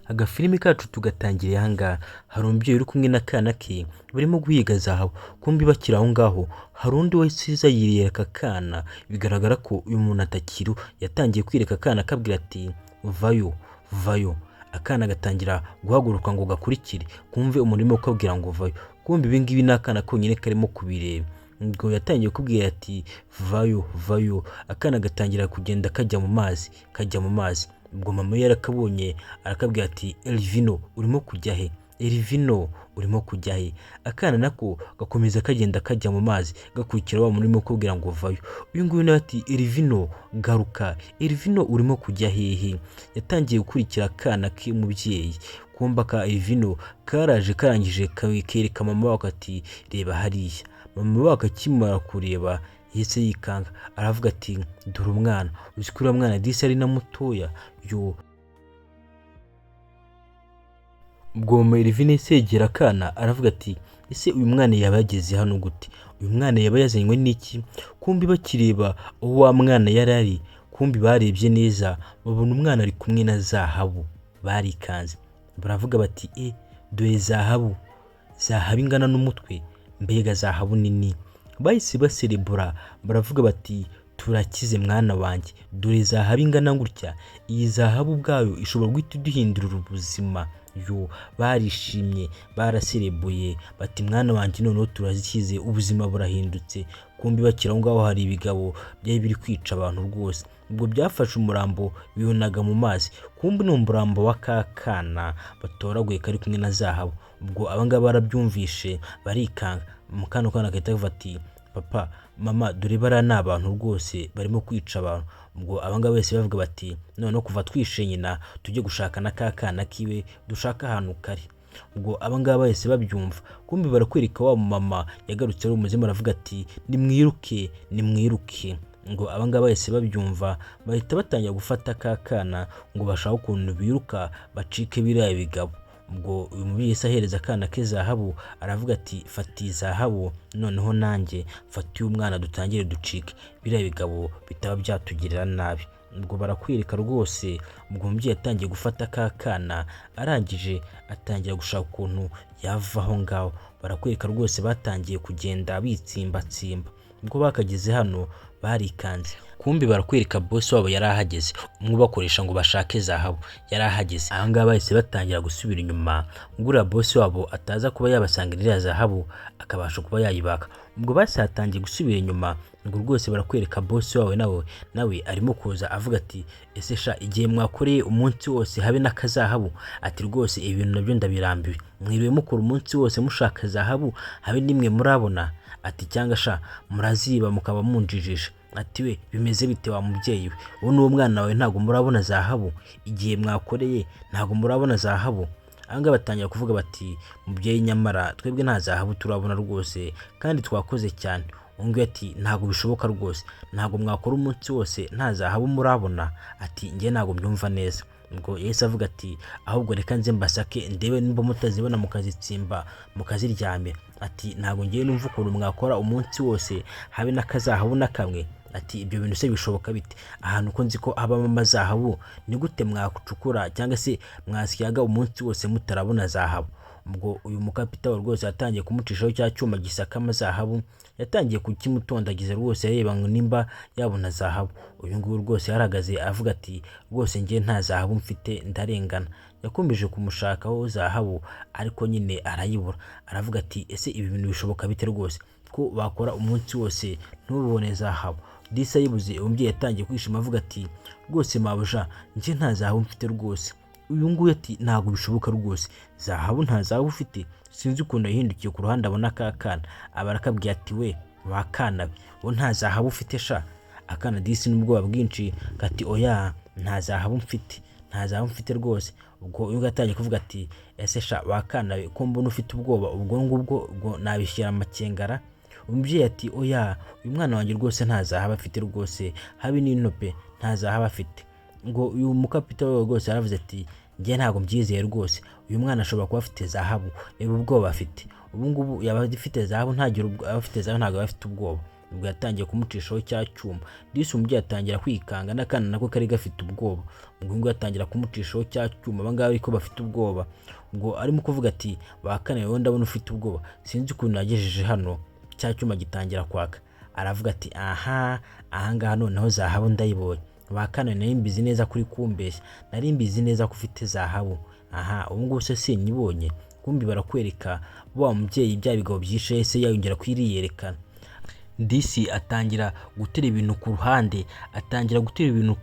Agafilimi kacu tugatangiriye aha ngaha. Hari umubyeyi uri kumwe n'akana ke barimo guhiga zahabu. Kumbi bakiri aho ngaho hari undi wese uza yiyereka akana. Bigaragara ko uyu muntu atakiriho. Yatangiye kwireka akana akabwira ati vayo vayo. Akana gatangira guhaguruka ngo gakurikire. Kumve umuntu urimo kubabwira ngo vayo. Kumbi ibi ngibi ni akana konyine karimo kubireba. Ubwo yatangiye kubwira ati vayo vayo. Akana gatangira kugenda kajya mu mazi kajya mu mazi. Ubwo mama yarakabonye arakabwira ati Elvino urimo kujya he? Elvino urimo kujya he? Akana nako gakomeza kagenda kajya mu mazi gakurikira wa muntu urimo kubwira ngo vayo. Uyu nguyu nawe ati Elvino garuka. Elvino urimo kujya hehe? Yatangiye gukurikira akana k'umubyeyi. Kumba ka Elvino karaje karangije kereka mama wako ati reba hariya. Mama wako akimara kureba yese yikanga aravuga ati dore umwana. Uzi ko uriya mwana disi ari na mutoya yo. Ubwo Elvino segera akana aravuga ati ese uyu mwana yaba yageze hano gute? Uyu mwana yaba yazanywe n'iki? Kumbi bakireba aho wa mwana yarari. Kumbi barebye neza babona umwana ari kumwe na zahabu. Barikanze baravuga bati dore zahabu. Zahabu ingana n'umutwe. Mbega zahabu nini. Bahise baserebura baravuga bati turakize mwana wanjye. Dore zahabu ingana gutya. Iyi zahabu ubwayo ishobora guhita duhindurira ubuzima. Yo barishimye baraserebuye bati mwana wanjye noneho turazikize ubuzima burahindutse. Kumbi bakira aho ngaho hari ibigabo byari biri kwica abantu rwose. Ubwo byafashe umurambo biyonaga mu mazi. Kumbi ni umurambo wa kakana batoraguye kari kumwe na zahabu. Ubwo abangaba barabyumvishe barikanga. Mukano kana kahita kavuga ati papa mama dore bara ni abantu rwose barimo kwica abantu. Ubwo abangaba bose bavuga bati noneho kuva twishe nyina tujye gushaka na kakana kiwe dushaka ahantu kari. Ubwo abangaba bose babyumva. Kumbi barakwereka wa mama yagarutse ari umuzima aravuga ati nimwiruke nimwiruke. Ngo abangaba bose babyumva bahita batangira gufata kakana ngo bashaka ukuntu biruka bacike biriya bigabo. Ubwo uyu mubyeyi ahereza akana ke zahabu aravuga ati fati zahabu noneho nanjye fati umwana dutangire ducike biriya bigabo bitaba byatugirira nabi. Ubwo barakwereka rwose. Ubwo umubyeyi yatangiye gufata kakana arangije atangira gushaka ukuntu yava aho ngaho. Barakwereka rwose batangiye kugenda bitsimbatsimba. Ubwo bakageze hano barikanze. Kumbi barakwereka boss wabo yari ahageze. Umwe bakoresha ngo bashake zahabu yari ahageze. Aha ngaha bahise batangira gusubira inyuma ngura boss wabo ataza kuba yabasangirira zahabu akabasha kuba yayibaka. Ubwo basatangiye gusubira inyuma ngo rwose barakwereka boss wawe nawe arimo kuza avuga ati ese sha igihe mwakoreye umunsi wose habe n'akazahabu. Ati rwose ibintu nabyo ndabirambiwe. Mwiriwe mukora umunsi wose mushaka zahabu habe nimwe murabona. Ati cyangwa sha muraziba mukaba munjijije. Ati we bimeze bite wa mubyeyi we? Uwo ni umwana wawe ntago murabona zahabu? Igihe mwakoreye ntago murabona zahabu? Anga batangira kuvuga bati mubyeyi nyamara twebwe nta zahabu turabona rwose kandi twakoze cyane. Ungu ati ntago bishoboka rwose. Ntago mwakora umunsi wose nta zahabu murabona. Ati ngiye ntago mbyumva neza. Ubwo Yesu avuga ati ahubwo reka nze mbasake ndebe nimba mutazibona mukazitsimba mukaziryame. Ati ntago ngiye numva ukuntu mwakora umunsi wose habe n'akazahabu nakamwe. Ati ibyo bintu se bishoboka bite? Ahantu ko nzi ko habamo amazahabu ni gute mwakucukura cyangwa se mwasyaga umunsi wose mutarabona zahabu? Ubwo uyu mukapita rwose yatangiye kumucishaho cya cyuma gisaka amazahabu. Yatangiye kukimutondagiza rwose areba ngo nimba yabona zahabu. Uyu nguyu rwose yaragaze avuga ati rwose ngiye nta zahabu mfite ndarengana. Yakomeje kumushakaho zahabu ariko nyine arayibura. Aravuga ati ese ibi bintu bishoboka bite rwose ko bakora umunsi wose ntubone zahabu? Disa yibuze. Umubyeyi yatangiye kwishima avuga ati rwose mabuja nje nta zahabu mfite rwose. Uyu nguyu ati ntago bishoboka rwose. Zahabu nta zahabu ufite? Sinzi ukuntu yahindukiye ku ruhande abona kakana abarakabwiye ati we wakana wo nta zahabu ufite sha? Akana disi n'ubwoba bwinshi kati oya nta zahabu mfite nta zahabu mfite rwose. Ubwo uyu gatangiye kuvuga ati ese sha wakana we ko mbona ufite ubwoba ubwo ngubwo nabishyira amakengara. Umubyeyi ati oya uyu mwana wanjye rwose nta zahabu afite rwose habe n'intope nta zahabu afite. Ngo uyu mukapita we rwose yaravuze ati ngiye ntago mbyizeye rwose. Uyu mwana ashobora kuba afite zahabu reba ubwoba afite. Ubu ngubu yaba afite zahabu ntagira afite zahabu ntago afite ubwoba. ubwo yatangiye kumucishaho cya cyuma. Disi umubyeyi atangira kwikanga n'akana nako kari gafite ubwoba, ubwo yatangira kumucishaho cya cyuma. Abangaba ariko bafite ubwoba, ubwo arimo kuvuga ati bakane wowe ndabona ufite ubwoba, sinzi ukuntu yagejeje hano. Cya cyuma gitangira kwaka, aravuga ati ahangaha noneho zahabu ndayibonye. Bakane nari mbizi neza kuri kumbeshya, nari mbizi neza ko ufite zahabu, ubu ngubu se sinyibonye. Kumbi barakwereka wa mubyeyi bya bigabo byishe yahise yongera kwiriyerekana. Disi atangira gutera ibintu ku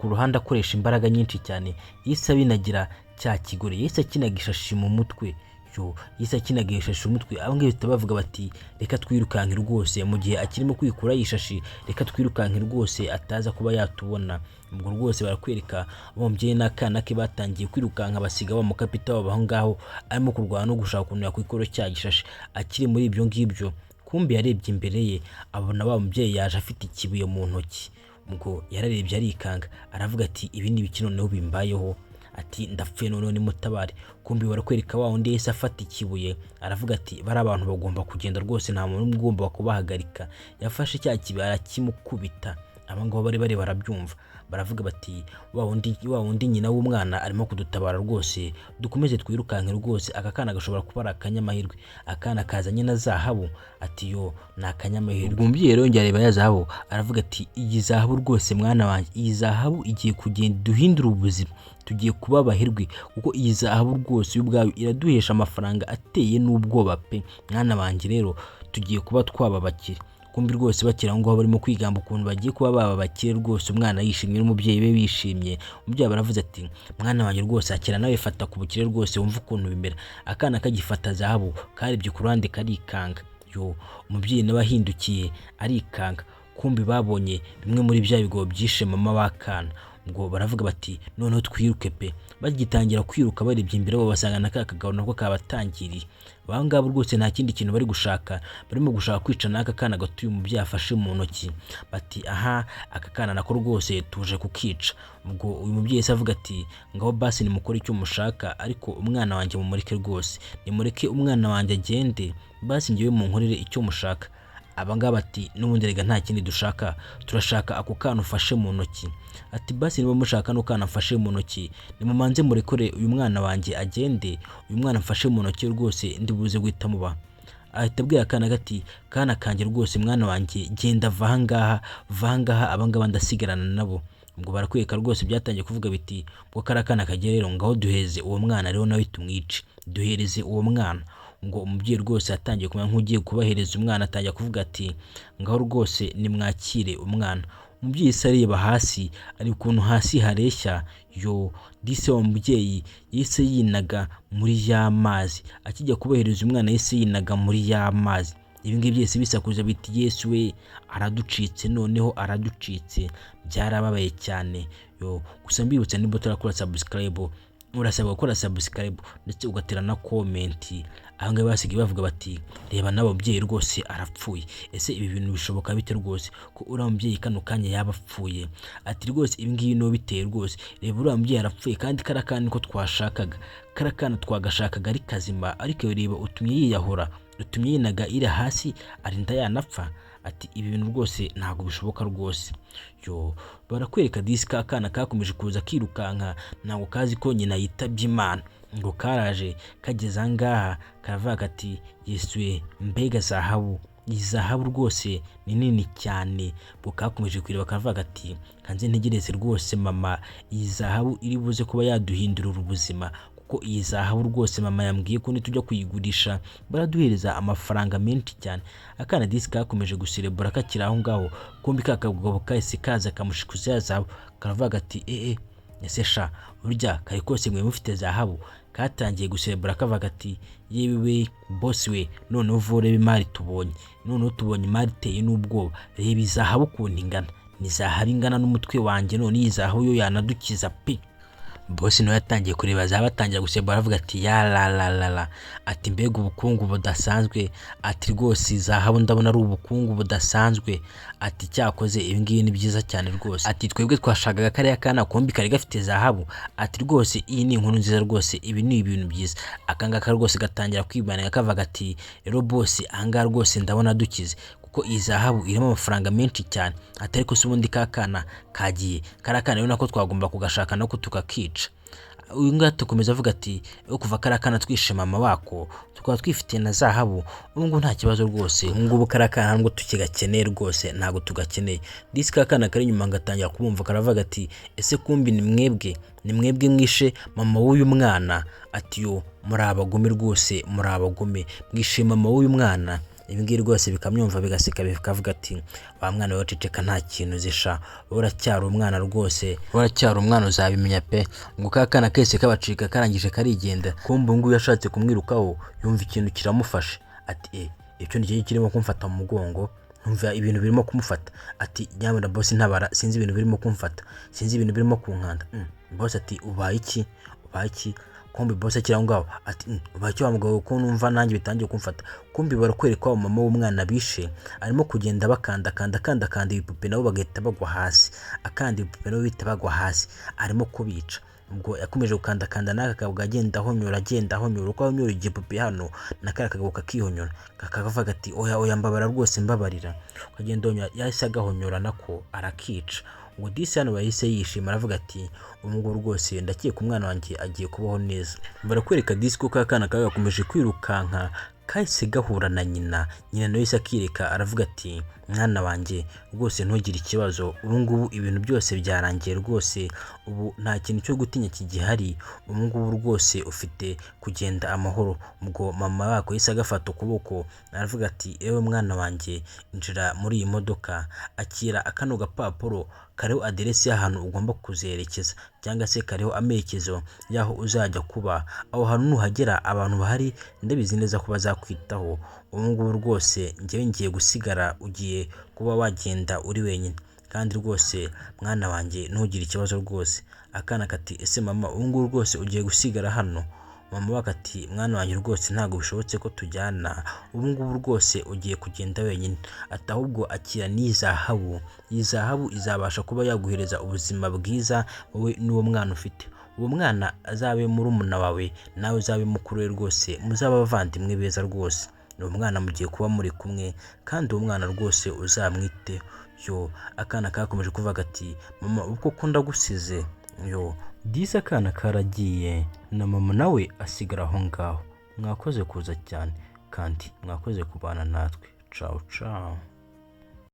ruhande, akoresha imbaraga nyinshi cyane. Yahise abinagira cya kigore, yahise akinaga ishashi mu mutwe. Abo ngabo bahita bavuga bati reka twirukanke rwose, mu gihe akirimo kwikura yishashi, reka twirukanke rwose ataza kuba yatubona. Ubwo rwose barakwereka umubyeyi n'akana ke batangiye kwirukanka, basiga wa mukapita wabo aho ngaho arimo kurwana no gushaka ukuntu yakwikora cya gishashi. Akiri muri ibyo ngibyo, kumbi yarebye imbere ye abona wa mubyeyi yaje afite ikibuye mu ntoki. Ubwo yararebye arikanga, aravuga ati ibi ni ibiki noneho bimbayeho, ati ndapfuye noneho nimutabare. Kumbi barakwereka wa undi yahise afata ikibuye, aravuga ati bari abantu bagomba kugenda rwose, nta muntu ugomba kubahagarika. Yafashe cya kibuye arakimukubita. Abangabo bari barabyumva, baravuga bati wa wundi nyina w'umwana arimo kudutabara rwose, dukomeze twirukanke rwose, aka kana gashobora kuba ari akanyamahirwe, akana kazanye na zahabu. Ati yo ni akanyamahirwe. Umubyeyi rero yongera areba ya zahabu, aravuga ati iyi zahabu rwose mwana wanjye, iyi zahabu igiye kugenda duhindura ubuzima, tugiye kuba abahirwe, kuko iyi zahabu rwose ubwayo iraduhesha amafaranga ateye n'ubwoba pe. Mwana wanjye rero tugiye kuba twaba bakire. Kumbi rwose bakira ngo barimo kwigamba ukuntu bagiye kuba baba bakire rwose. Umwana yishimye n'umubyeyi we bishimye. Umubyeyi baravuze ati mwana wanjye rwose akira nawe fata ku bukire rwose, wumva ukuntu bimera. Akana kagifata zahabu karebye ku ruhande karikanga. Umubyeyi nawe ahindukiye arikanga. Kumbi babonye bimwe muri bya bigabo byishe mama w'akana. Ubwo baravuga bati noneho twiruke pe. Bagitangira kwiruka barebye imbere bo basanga na kagabo nako kabatangiriye. Abangabo rwose nta kindi kintu bari gushaka, barimo gushaka kwica n'aka kana gatuye umubyeyi afashe mu ntoki. Bati aka kana nako rwose tuje kukica. Ubwo uyu mubyeyi se avuga ati ngaho basi nimukore icyo mushaka, ariko umwana wanjye mumureke rwose, nimureke umwana wanjye agende, basi ngewe munkorere icyo mushaka. Abangaba bati n'ubundi rega nta kindi dushaka, turashaka ako kana ufashe mu ntoki. Ati basi niba mushaka no kana mfashe mu ntoki, nimumanze murekore uyu mwana wanjye agende, uyu mwana mfashe mu ntoki rwose ndibuze guhita muba. Ahita abwira akana gati kana kanjye rwose mwana wanjye genda va ahangaha, abangaba ndasigarana nabo. Ubwo barakwereka rwose byatangiye kuvuga biti ubwo karakana kagere rero ngaho duheze uwo mwana rero nawe tumwice, duhereze uwo mwana. Ngo umubyeyi rwose atangiye kumenya nk'ugiye kubahereza umwana, atangiye kuvuga ati ngaho rwose nimwakire umwana. Umubyeyi se areba hasi, ari ukuntu hasi hareshya. Dise wa mubyeyi yise yinaga muri ya mazi, akijya kubahereza umwana yise yinaga muri ya mazi. Ibi ngibi byose bisakuza biti Yesu we araducitse, noneho araducitse. Byarababaye cyane. Gusa mbibutsa niba utarakora subscribe, urasabwa gukora subscribe ndetse ugatera na comment. Ahanga basigaye bavuga bati reba nabo mubyeyi rwose arapfuye. Ese ibi bintu bishoboka bite rwose ko uriya mubyeyi kano kanya yaba apfuye? Ati rwose ibi ngibi no biteye rwose, reba uriya mubyeyi arapfuye kandi karakana ko twashakaga, karakana twagashakaga ari kazima, ariko reba utumye yiyahura, utumye yinaga iri hasi arinda yanapfa. Ati ibi bintu rwose ntabwo bishoboka rwose. Barakwereka disika akana kakomeje kuza kirukanka, ntabwo kazi ko nyina yitabye Imana. Ngo karaje kageze ahangaha karavuga kati Yesu we mbega zahabu, iyi zahabu rwose ni nini cyane. Ngo kakomeje kwireba karavuga kati kanze ntegereze rwose mama, iyi zahabu iri buze kuba yaduhindurira ubuzima, kuko iyi zahabu rwose mama yambwiye ko nitujya kuyigurisha baraduhereza amafaranga menshi cyane. Akana disika kakomeje gusirebura kakiri aho ngaho. Kumbi kakagabo kahise kaza kamushikuza ya zahabu, karavuga ati ese sha burya kari kose mwe mufite zahabu. Katangiye guserebura kavuga ati yewe boss we, noneho vore imari tubonye, noneho tubonye imari iteye n'ubwoba. Reba izahabu ukuntu ingana, ni zahabu ingana n'umutwe wanjye, none iyi zahabu yo yanadukiza pe. Boss nawe yatangiye kureba zahabu, atangira gusebura aravuga ati ya la ati mbega ubukungu budasanzwe. Ati rwose zahabu ndabona ari ubukungu budasanzwe. Ati cyakoze ibi ngibi ni byiza cyane rwose. Ati twebwe twashakaga kariya kana kumbi kari gafite zahabu. Ati rwose iyi ni inkuru nziza rwose, ibi ni ibintu byiza. Akangaka rwose gatangira kwibana kavuga ati rero boss ahangaha rwose ndabona dukize, kuko iyi zahabu irimo amafaranga menshi cyane. Ati ariko se ubundi ka kana kagiye, kariya kana rero nako twagomba kugashaka nako tukakica. Uyu nguyu tukomeza avuga ati kuva kariya kana twishe mama wako tukaba twifitiye na zahabu, ubu ngubu nta kibazo rwose, ubu ngubu kariya kana ntabwo tukigakeneye rwose, ntabwo tugakeneye. Disi ka kana kari inyuma ngatangira kumumva karavuga ati ese kumbi ni mwebwe mwishe mama w'uyu mwana. Ati yo muri abagome rwose, muri abagome mwishe mama w'uyu mwana. Ibi ngibi rwose bikamyumva bigaseka bikavuga ati wa mwana we ceceka nta kintu zisha, uracyari umwana rwose, uracyari umwana uzabimenya pe. Ngo ka kana kese kabacika karangije karigenda. Kumbe ubu ngubu yashatse kumwirukaho yumva ikintu kiramufashe. Ati icyo ni cyo kirimo kumfata mu mugongo, numva ibintu birimo kumufata. Ati nyamara boss ntabara, sinzi ibintu birimo kumfata, sinzi ibintu birimo kunkanda. Boss ati ubaye iki, ubaye iki? Kumbi boss akira ngaho ati ubacyo wamugabo ko numva nanjye bitangiye kumfata. Kumbi barakwereka wa mama w'umwana bishe arimo kugenda bakanda ibipupe nabo bagahita bagwa hasi, akandi ibipupe nabo bita bagwa hasi, arimo kubica. Ubwo yakomeje gukanda naka kagabo agenda ahonyora uko ahonyora igipupe hano nakara kagabo kakihonyora kakavuga ati oya mbabara rwose mbabarira. Ukagenda honyora yahise agahonyora nako arakica. Ngo disi hano bahise yishima aravuga ati umugabo rwose ndakeka umwana wanjye agiye kubaho neza. Barakwereka disi ko kakana kagakomeje kwirukanka kahise gahura na nyina nawe yise akireka aravuga ati mwana wanjye rwose ntugire ikibazo, ubu ngubu ibintu byose byarangiye rwose, ubu nta kintu cyo gutinya kigihari, ubu ngubu rwose ufite kugenda amahoro. Ubwo mama wako yise agafata ukuboko aravuga ati ewe mwana wanjye injira muri iyi modoka, akira akano gapapuro kariho aderesi y'ahantu ugomba kuzerekeza cyangwa se kariho amerekezo yaho uzajya kuba. Aho hantu nuhagera abantu bahari ndabizi neza ko bazakwitaho, ubu ngubu rwose njyewe ngiye gusigara, ugiye kuba wagenda uri wenyine, kandi rwose mwana wanjye ntugire ikibazo rwose. Akana kati ese mama ubu ngubu rwose ugiye gusigara hano? Mama wakati mwana wanjye rwose ntabwo bishobotse ko tujyana, ubu ngubu rwose ugiye kugenda wenyine. Ati ahubwo akira n'izahabu, iyi zahabu izabasha kuba yaguhereza ubuzima bwiza wowe n'uwo mwana ufite. Uwo mwana azabe murumuna wawe nawe uzabe mukuru we, rwose muzaba abavandimwe beza rwose. Uwo mwana mugiye kuba muri kumwe kandi uwo mwana rwose uzamwite. Yo akana kakomeje kuvuga ati mama uko ukunda gusize. Yo disi akana karagiye na mama nawe asigara aho ngaho. Mwakoze kuza cyane kandi mwakoze kubana natwe. Ciao ciao.